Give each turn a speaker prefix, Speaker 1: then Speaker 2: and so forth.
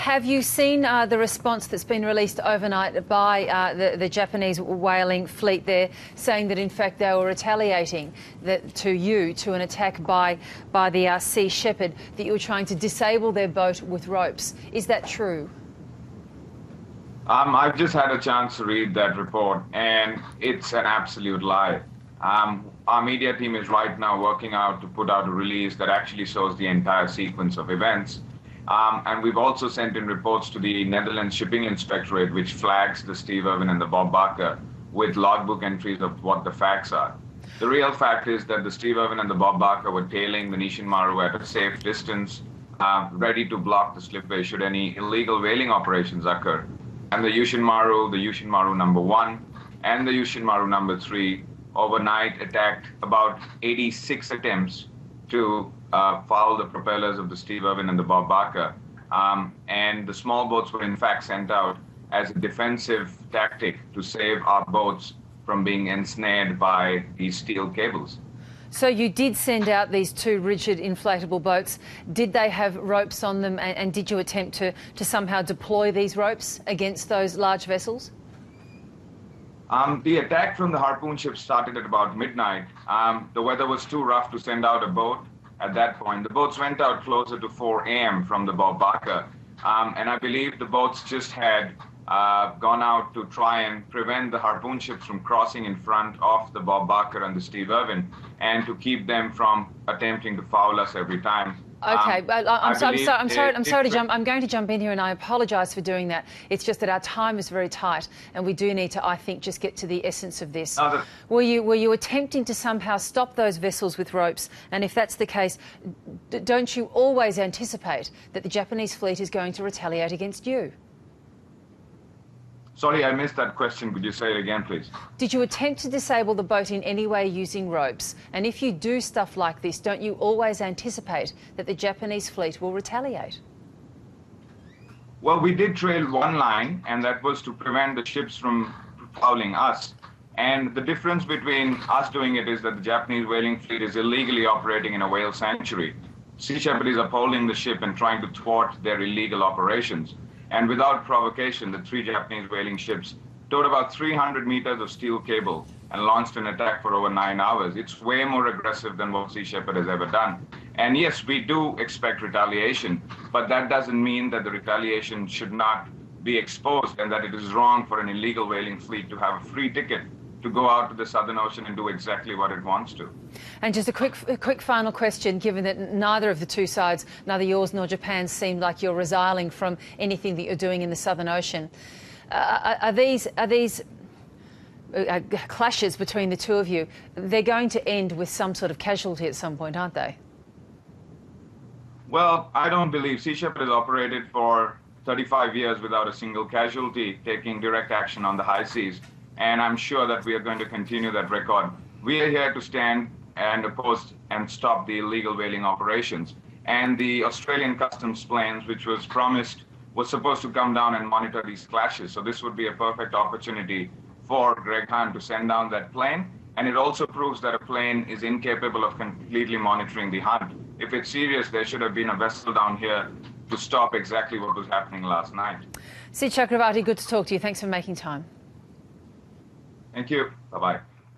Speaker 1: Have you seen the response that's been released overnight by the Japanese whaling fleet there, saying that in fact they were retaliating to an attack by the Sea Shepherd, that you were trying to disable their boat with ropes? Is that true?
Speaker 2: I've just had a chance to read that report, and it's an absolute lie. Our media team is right now working out to put out a release that actually shows the entire sequence of events. And we've also sent in reports to the Netherlands Shipping Inspectorate, which flags the Steve Irwin and the Bob Barker with logbook entries of what the facts are. The real fact is that the Steve Irwin and the Bob Barker were tailing the Nishin Maru at a safe distance, ready to block the slipway should any illegal whaling operations occur. And the Yushin Maru number 1, and the Yushin Maru number 3 overnight attacked about 86 attempts to foul the propellers of the Steve Irwin and the Bob Barker. And the small boats were in fact sent out as a defensive tactic to save our boats from being ensnared by these steel cables.
Speaker 1: So you did send out these 2 rigid inflatable boats. Did they have ropes on them, and did you attempt to somehow deploy these ropes against those large vessels?
Speaker 2: The attack from the harpoon ship started at about midnight. The weather was too rough to send out a boat at that point. The boats went out closer to 4 a.m. from the Bob Barker. And I believe the boats just had gone out to try and prevent the harpoon ships from crossing in front of the Bob Barker and the Steve Irwin, and to keep them from attempting to foul us every time.
Speaker 1: Okay, I'm going to jump in here, and I apologise for doing that. It's just that our time is very tight, and we do need to, I think, just get to the essence of this. Were you attempting to somehow stop those vessels with ropes? And if that's the case, don't you always anticipate that the Japanese fleet is going to retaliate against you?
Speaker 2: Sorry, I missed that question. Could you say it again, please?
Speaker 1: Did you attempt to disable the boat in any way using ropes? And if you do stuff like this, don't you always anticipate that the Japanese fleet will retaliate?
Speaker 2: Well, we did trail one line, and that was to prevent the ships from fouling us. And the difference between us doing it is that the Japanese whaling fleet is illegally operating in a whale sanctuary. Sea Shepherd is upholding the ship and trying to thwart their illegal operations. And without provocation, the 3 Japanese whaling ships towed about 300 meters of steel cable and launched an attack for over 9 hours. It's way more aggressive than what Sea Shepherd has ever done. And yes, we do expect retaliation, but that doesn't mean that the retaliation should not be exposed, and that it is wrong for an illegal whaling fleet to have a free ticket to go out to the Southern Ocean and do exactly what it wants to.
Speaker 1: And just a quick final question, given that neither of the 2 sides, neither yours nor Japan's, seem like you're resiling from anything that you're doing in the Southern Ocean. Are these clashes between the 2 of you, they're going to end with some sort of casualty at some point, aren't they?
Speaker 2: Well, I don't believe. Sea Shepherd has operated for 35 years without a single casualty, taking direct action on the high seas. And I'm sure that we are going to continue that record. We are here to stand and oppose and stop the illegal whaling operations. And the Australian customs planes, which was promised, was supposed to come down and monitor these clashes. So this would be a perfect opportunity for Greg Hunt to send down that plane. And it also proves that a plane is incapable of completely monitoring the hunt. If it's serious, there should have been a vessel down here to stop exactly what was happening last night.
Speaker 1: Sid Chakravarty, good to talk to you. Thanks for making time.
Speaker 2: Thank you. Bye-bye.